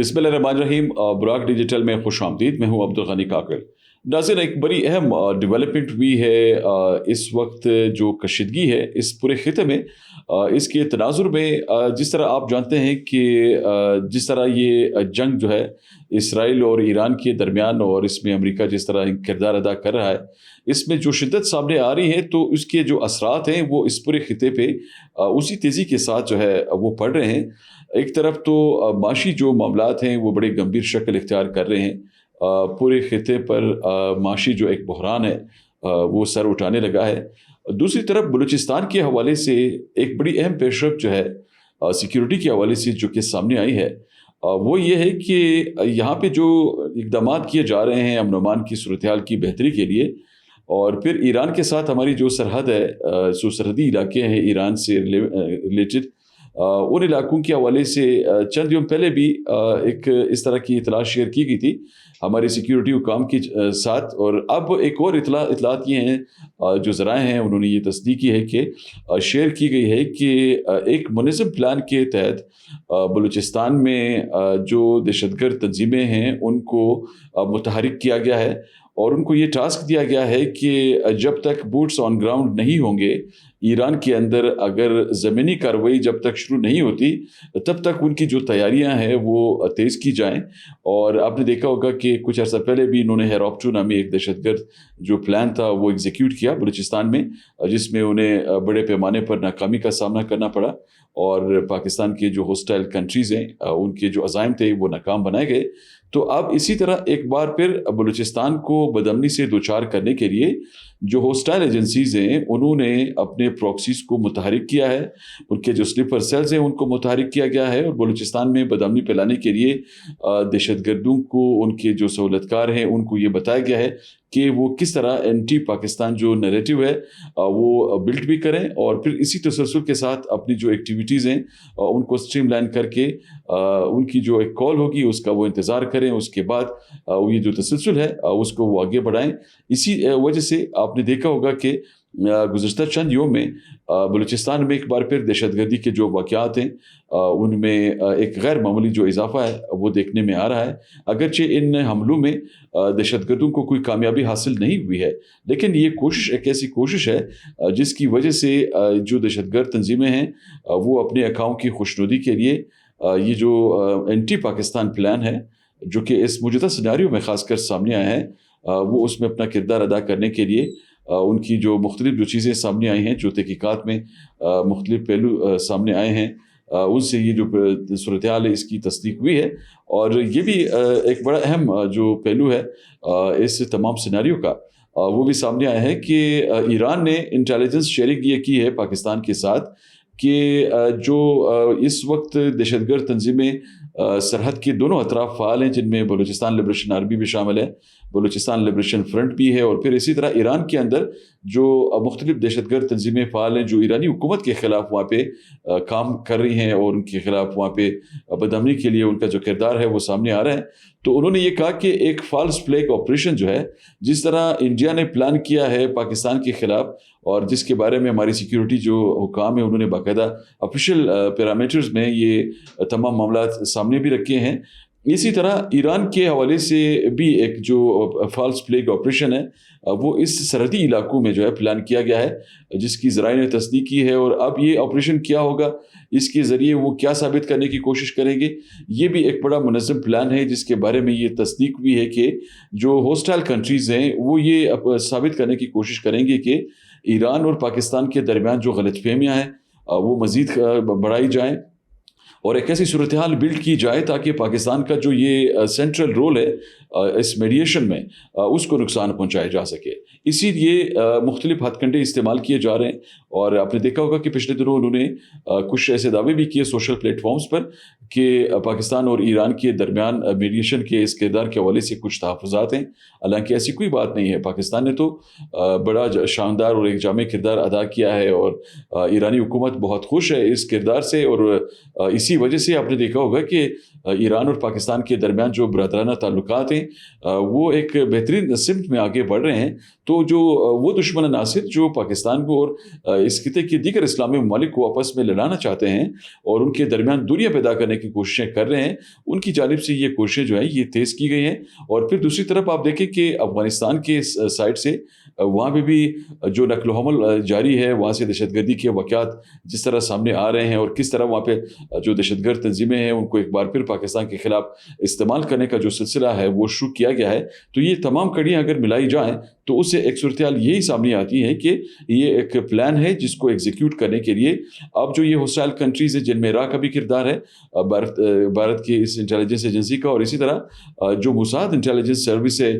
بسم اللہ الرحمن الرحیم. براک ڈیجیٹل میں خوش آمدید. میں ہوں عبدالغنی کاکڑ. ناظرین، ایک بڑی اہم ڈیولپمنٹ ہوئی ہے اس وقت. جو کشیدگی ہے اس پورے خطے میں، اس کے تناظر میں، جس طرح آپ جانتے ہیں کہ جس طرح یہ جنگ جو ہے اسرائیل اور ایران کے درمیان، اور اس میں امریکہ جس طرح کردار ادا کر رہا ہے، اس میں جو شدت سامنے آ رہی ہے، تو اس کے جو اثرات ہیں وہ اس پورے خطے پہ اسی تیزی کے ساتھ جو ہے وہ پڑ رہے ہیں. ایک طرف تو معاشی جو معاملات ہیں وہ بڑے گمبھیر شکل اختیار کر رہے ہیں. پورے خطے پر معاشی جو ایک بحران ہے وہ سر اٹھانے لگا ہے. دوسری طرف بلوچستان کے حوالے سے ایک بڑی اہم پیش رفت جو ہے سیکیورٹی کے حوالے سے جو کہ سامنے آئی ہے، وہ یہ ہے کہ یہاں پہ جو اقدامات کیے جا رہے ہیں امن و امان کی صورتحال کی بہتری کے لیے، اور پھر ایران کے ساتھ ہماری جو سرحد ہے، جو سرحدی علاقے ہیں ایران سے ریلیٹڈ، ان علاقوں کے حوالے سے چند یوم پہلے بھی ایک اس طرح کی اطلاع شیئر کی گئی تھی ہماری سیکیورٹی حکام کے ساتھ. اور اب ایک اور اطلاعات یہ ہیں، جو ذرائع ہیں انہوں نے یہ تصدیق کی ہے کہ شیئر کی گئی ہے کہ ایک منظم پلان کے تحت بلوچستان میں جو دہشت گرد تنظیمیں ہیں ان کو متحرک کیا گیا ہے، اور ان کو یہ ٹاسک دیا گیا ہے کہ جب تک بوٹس آن گراؤنڈ نہیں ہوں گے ایران کے اندر، اگر زمینی کارروائی جب تک شروع نہیں ہوتی تب تک ان کی جو تیاریاں ہیں وہ تیز کی جائیں. اور آپ نے دیکھا ہوگا کہ کچھ عرصہ پہلے بھی انہوں نے ہیراپٹو نامی ایک دہشت گرد جو پلان تھا وہ ایگزیکیوٹ کیا بلوچستان میں، جس میں انہیں بڑے پیمانے پر ناکامی کا سامنا کرنا پڑا، اور پاکستان کے جو ہوسٹائل کنٹریز ہیں ان کے جو عزائم تھے وہ ناکام بنائے گئے. تو اب اسی طرح ایک بار پھر بلوچستان کو بدامنی سے دوچار کرنے کے لیے جو ہوسٹائل ایجنسیز ہیں انہوں نے اپنے پروکسیز کو متحرک کیا ہے، ان کے جو سلیپر سیلز ہیں ان کو متحرک کیا گیا ہے، اور بلوچستان میں بدامنی پھیلانے کے لیے دہشت گردوں کو، ان کے جو سہولت کار ہیں ان کو یہ بتایا گیا ہے کہ وہ کس طرح اینٹی پاکستان جو نیریٹو ہے وہ بلڈ بھی کریں، اور پھر اسی تسلسل کے ساتھ اپنی جو ایکٹیویٹیز ہیں ان کو سٹریم لائن کر کے ان کی جو ایک کال ہوگی اس کا وہ انتظار کریں، اس کے بعد یہ جو تسلسل ہے اس کو وہ آگے بڑھائیں. اسی وجہ سے آپ نے دیکھا ہوگا کہ گزشتہ چند یوم میں بلوچستان میں ایک بار پھر دہشت گردی کے جو واقعات ہیں ان میں ایک غیر معمولی جو اضافہ ہے وہ دیکھنے میں آ رہا ہے. اگرچہ ان حملوں میں دہشت گردوں کو کوئی کامیابی حاصل نہیں ہوئی ہے، لیکن یہ کوشش ایک ایسی کوشش ہے جس کی وجہ سے جو دہشت گرد تنظیمیں ہیں وہ اپنے اکاؤں کی خوشنودی کے لیے یہ جو اینٹی پاکستان پلان ہے جو کہ اس موجودہ سیناریو میں خاص کر سامنے آیا ہے، وہ اس میں اپنا کردار ادا کرنے کے لیے ان کی جو مختلف جو چیزیں سامنے آئی ہیں، جو تحقیقات میں مختلف پہلو سامنے آئے ہیں، ان سے یہ جو صورتحال ہے اس کی تصدیق ہوئی ہے. اور یہ بھی ایک بڑا اہم جو پہلو ہے اس تمام سیناریو کا، وہ بھی سامنے آیا ہے کہ ایران نے انٹیلیجنس شیئرنگ یہ کی ہے پاکستان کے ساتھ کہ جو اس وقت دہشت گرد تنظیمیں سرحد کے دونوں اطراف فعال ہیں، جن میں بلوچستان لبریشن آرمی بھی شامل ہے، بلوچستان لبریشن فرنٹ بھی ہے، اور پھر اسی طرح ایران کے اندر جو مختلف دہشت گرد تنظیمیں فعال ہیں جو ایرانی حکومت کے خلاف وہاں پہ کام کر رہی ہیں، اور ان کے خلاف وہاں پہ بدامنی کے لیے ان کا جو کردار ہے وہ سامنے آ رہا ہے. تو انہوں نے یہ کہا کہ ایک فالس فلیگ آپریشن جو ہے، جس طرح انڈیا نے پلان کیا ہے پاکستان کے خلاف، اور جس کے بارے میں ہماری سیکیورٹی جو حکام ہیں انہوں نے باقاعدہ آفیشیل پیرامیٹرز میں یہ تمام معاملات سامنے بھی رکھے ہیں، اسی طرح ایران کے حوالے سے بھی ایک جو فالس فلیگ آپریشن ہے وہ اس سرحدی علاقوں میں جو ہے پلان کیا گیا ہے، جس کی ذرائع نے تصدیق کی ہے. اور اب یہ آپریشن کیا ہوگا، اس کے ذریعے وہ کیا ثابت کرنے کی کوشش کریں گے، یہ بھی ایک بڑا منظم پلان ہے، جس کے بارے میں یہ تصدیق بھی ہے کہ جو ہوسٹائل کنٹریز ہیں وہ یہ ثابت کرنے کی کوشش کریں گے کہ ایران اور پاکستان کے درمیان جو غلط فہمیاں ہیں وہ مزید بڑھائی جائیں، اور ایک ایسی صورتحال بلڈ کی جائے تاکہ پاکستان کا جو یہ سینٹرل رول ہے اس میڈیشن میں اس کو نقصان پہنچایا جا سکے. اسی لیے مختلف ہتھ کنڈے استعمال کیے جا رہے ہیں. اور آپ نے دیکھا ہوگا کہ پچھلے دنوں انہوں نے کچھ ایسے دعوے بھی کیے سوشل پلیٹ فارمز پر کہ پاکستان اور ایران کے درمیان میڈیشن کے اس کردار کے حوالے سے کچھ تحفظات ہیں، حالانکہ ایسی کوئی بات نہیں ہے. پاکستان نے تو بڑا شاندار اور ایک جامع کردار ادا کیا ہے، اور ایرانی حکومت بہت خوش ہے اس کردار سے، اور اسی इसी वजह से आपने देखा होगा कि ईरान और पाकिस्तान के दरमियान जो बरादराना ताल्लुकात हैं वो एक बेहतरीन सिमत में आगे बढ़ रहे हैं। तो जो वो दुश्मन अनासिर जो पाकिस्तान को और इस खिते के दीगर इस्लामी ममालिक को आपस में लड़ाना चाहते हैं और उनके दरमियान दूरियां पैदा करने की कोशिशें कर रहे हैं, उनकी जानिब से ये कोशिशें जो है ये तेज़ की गई हैं। और फिर दूसरी तरफ आप देखें कि अफगानिस्तान के साइड से वहाँ पे भी जो नक्ल हमल जारी है, वहाँ से दहशतगर्दी के वाक़यात जिस तरह सामने आ रहे हैं और किस तरह वहाँ पे जो दहशतगर्द तंजीमें हैं उनको एक बार फिर पाकिस्तान के ख़िलाफ़ इस्तेमाल करने का जो सिलसिला है वो शुरू किया गया है। तो ये तमाम कड़ियाँ अगर मिलाई जाएँ तो उससे एक सूरत-ए-हाल यही सामने आती है कि ये एक प्लान है जिसको एग्जीक्यूट करने के लिए अब जो ये होस्टाइल कंट्रीज़ है जिनमें इराक़ का भी किरदार है, भारत की इस इंटेलिजेंस एजेंसी का, और इसी तरह जो मोसाद इंटेलिजेंस सर्विस है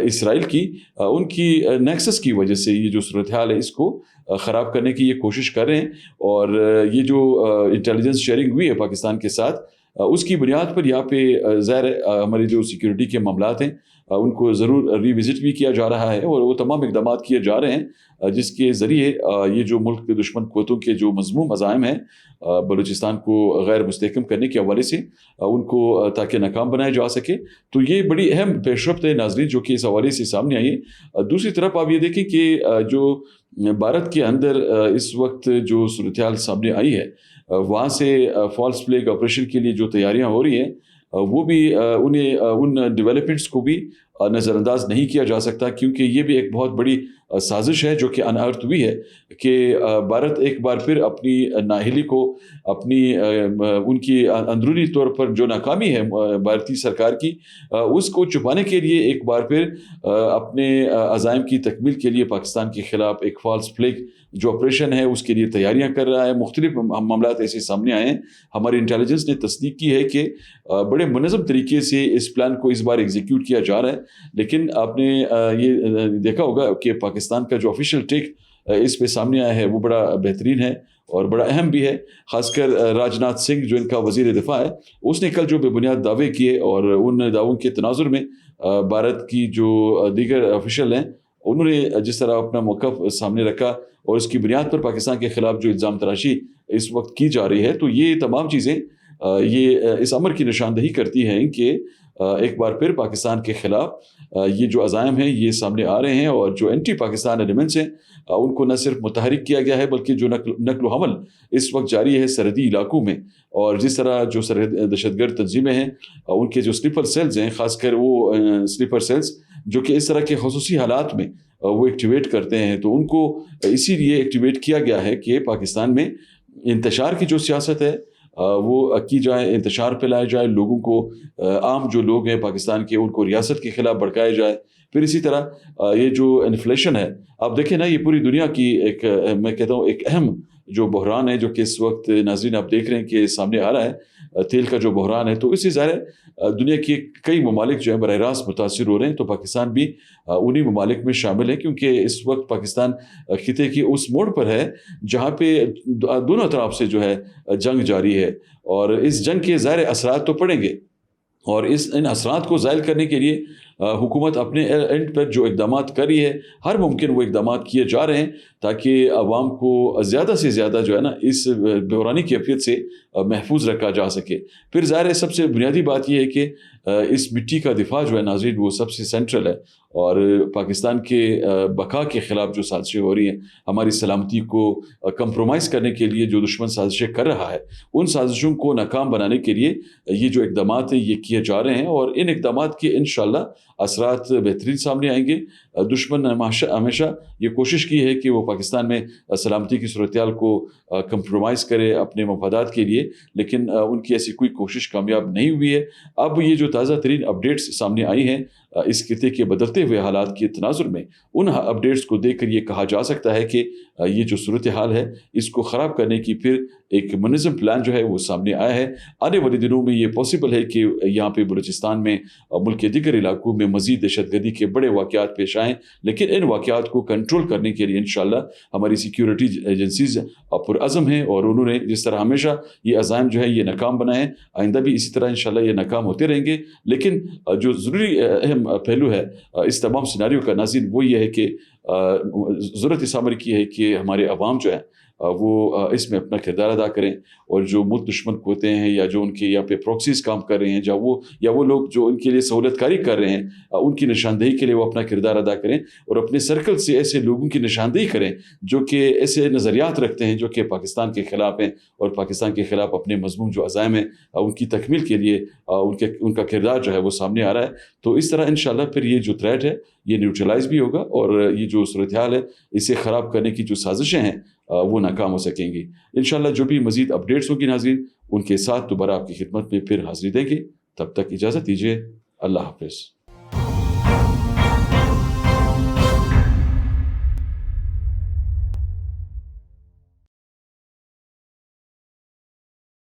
इसराइल की, उनकी नेक्सस की वजह से ये जो सूरत-ए-हाल है इसको ख़राब करने की ये कोशिश कर रहे हैं। और ये जो इंटेलिजेंस शेयरिंग हुई है पाकिस्तान के साथ, उसकी बुनियाद पर यहाँ पे ज़ाहिर है हमारी जो सिक्योरिटी के मामलात हैं उनको ज़रूर रिविज़िट भी किया जा रहा है और वो तमाम इक़दामात किए जा रहे हैं जिसके ज़रिए ये जो मुल्क के दुश्मन क़ुव्वतों के जो मज़मूम अज़ाइम हैं बलूचिस्तान को गैर मुस्तहकम करने के हवाले से उनको ताकि नाकाम बनाया जा सके। तो ये बड़ी अहम पेशरफ़्त है नाज़रीन जो कि इस हवाले से सामने आई है। दूसरी तरफ आप ये देखें कि जो भारत के अंदर इस वक्त जो सूरत-ए-हाल सामने आई है वहाँ से फॉल्स फ्लैग ऑपरेशन के लिए जो तैयारियाँ हो रही हैं वो भी उन्हें उन डेवलपमेंट्स को भी नज़रअंदाज नहीं किया जा सकता, क्योंकि ये भी एक बहुत बड़ी साजिश है जो कि अनअर्थ हुई है कि भारत एक बार फिर अपनी नाअहली को, अपनी उनकी अंदरूनी तौर पर जो नाकामी है भारतीय सरकार की, उसको छुपाने के लिए एक बार फिर अपने अज़ाइम की तकमील के लिए पाकिस्तान के ख़िलाफ़ एक फॉल्स फ्लैग जो ऑपरेशन है उसके लिए तैयारियां कर रहा है। मुख्तलिफ मामलात ऐसे सामने आए हैं। हमारी इंटेलिजेंस ने तस्दीक की है कि बड़े मुनज़्ज़म तरीके से इस प्लान को इस बार एग्जीक्यूट किया जा रहा है। लेकिन आपने ये देखा होगा कि पाकिस्तान का जो ऑफिशियल टेक इस पे सामने आया है वो बड़ा बेहतरीन है और बड़ा अहम भी है। ख़ासकर राजनाथ सिंह जो इनका वज़ीर दिफ़ा है, उसने कल जो बेबुनियाद दावे किए और उन दावों के तनाज़ुर में भारत की जो दीगर ऑफिशियल हैं उन्होंने जिस तरह अपना मौक़िफ़ सामने रखा और उसकी बुनियाद पर पाकिस्तान के ख़िलाफ़ जो इल्ज़ाम तराशी इस वक्त की जा रही है, तो ये तमाम चीज़ें ये इस अमर की निशानदही करती हैं कि एक बार फिर पाकिस्तान के ख़िलाफ़ ये जो अज़ाइम हैं ये सामने आ रहे हैं और जो एंटी पाकिस्तान एलिमेंट्स हैं उनको न सिर्फ मुतहरिक किया गया है बल्कि जो नक्ल हमल इस वक्त जारी है सरहदी इलाकों में, और जिस तरह जो दहशतगर्द तंजीमें हैं उनके जो स्लीपर सेल्स हैं, ख़ासकर वो स्लीपर सेल्स जो कि इस तरह के ख़ुसूसी हालात में वो एक्टिवेट करते हैं, तो उनको इसीलिए एक्टिवेट किया गया है कि पाकिस्तान में इंतशार की जो सियासत है वो की जाए, इंतशार फैलाया जाए, लोगों को आम जो लोग हैं पाकिस्तान के उनको रियासत के ख़िलाफ़ भड़काया जाए। फिर इसी तरह ये जो इन्फ्लेशन है, आप देखें ना, ये पूरी दुनिया की एक मैं कहता हूँ एक अहम जो बहरान है जो कि इस वक्त नाज़रीन आप देख रहे हैं कि सामने आ रहा है, तेल का जो बहरान है, तो इससे ज़ाहिर दुनिया के कई ममालिक जो है बराह रास्त मुतासिर हो रहे हैं। तो पाकिस्तान भी उन्हीं ममालिक में शामिल है, क्योंकि इस वक्त पाकिस्तान खिते की उस मोड़ पर है जहाँ पे दोनों तरफ से जो है जंग जारी है और इस जंग के ज़ाहिर असरात तो पड़ेंगे और इन असरात को ज़ायल करने के लिए हुकूमत अपने एंड पर जो इक़दामात कर रही है, हर मुमकिन वो इक़दामात किए जा रहे हैं ताकि आवाम को ज़्यादा से ज़्यादा जो है ना इस बहरानी कैफियत से महफूज रखा जा सके। फिर ज़ाहिर है सबसे बुनियादी बात यह है कि इस मिट्टी का दिफा जो है नाज़रीन वो सबसे सेंट्रल है और पाकिस्तान के बका के ख़िलाफ़ जो साजिशें हो रही हैं, हमारी सलामती को कंप्रोमाइज़ करने के लिए जो दुश्मन साजिशें कर रहा है, उन साजिशों को नाकाम बनाने के लिए ये जो इक़दामात हैं ये किए जा रहे हैं और इन इक़दामात के इंशाअल्लाह असरात बेहतरीन सामने आएंगे। दुश्मन हमेशा ये कोशिश की है कि वो पाकिस्तान में सलामती की सूरत-ए-हाल को कंप्रोमाइज़ करे अपने मफादात के लिए, लेकिन उनकी ऐसी कोई कोशिश कामयाब नहीं हुई है। अब ये जो ताज़ा तरीन अपडेट्स सामने आई हैं इस खिते के बदलते हुए हालात के तनाजुर में, उन अपडेट्स को देख कर ये कहा जा सकता है कि ये जो सूरत-ए-हाल है इसको ख़राब करने की फिर एक मुनज़्ज़म प्लान जो है वो सामने आया है। आने वाले दिनों में ये पॉसिबल है कि यहाँ पे बलूचिस्तान में मुल्क के दीगर इलाकों में मज़ीद दहशतगर्दी के बड़े वाक़यात पेश आएँ, लेकिन इन वाक़यात को कंट्रोल करने के लिए इंशाअल्लाह हमारी सिक्योरिटी एजेंसीज़ पुरअज़म हैं और उन्होंने जिस तरह हमेशा ये अज़ाइम जो है ये नाकाम बनाए हैं, आइंदा भी इसी तरह इंशाअल्लाह ये नाकाम होते रहेंगे। लेकिन जो ज़रूरी अहम पहलू है इस तमाम सिनारियो का नाज़रीन वो ये है कि ज़रूरत इस अमर की है कि हमारे अवाम जो है وہ اس میں اپنا کردار ادا کریں، اور جو ملک دشمن قوتیں ہیں یا جو ان کے یہاں پہ پروکسیز کام کر رہے ہیں، وہ لوگ جو ان کے لیے سہولت کاری کر رہے ہیں، ان کی نشاندہی کے لیے وہ اپنا کردار ادا کریں، اور اپنے سرکل سے ایسے لوگوں کی نشاندہی کریں جو کہ ایسے نظریات رکھتے ہیں جو کہ پاکستان کے خلاف ہیں، اور پاکستان کے خلاف اپنے مضمون جو عزائم ہیں ان کی تکمیل کے لیے ان کا کردار جو ہے وہ سامنے آ رہا ہے۔ تو اس طرح انشاءاللہ پھر یہ جو تھریٹ ہے یہ نیوٹرلائز بھی ہوگا، اور یہ جو صورتحال ہے اسے خراب کرنے کی جو سازشیں ہیں وہ ناکام ہو سکیں گی انشاءاللہ۔ جو بھی مزید اپڈیٹس ہوگی ناظرین، ان کے ساتھ دوبارہ آپ کی خدمت میں پھر حاضری دیں گے۔ تب تک اجازت دیجیے، اللہ حافظ۔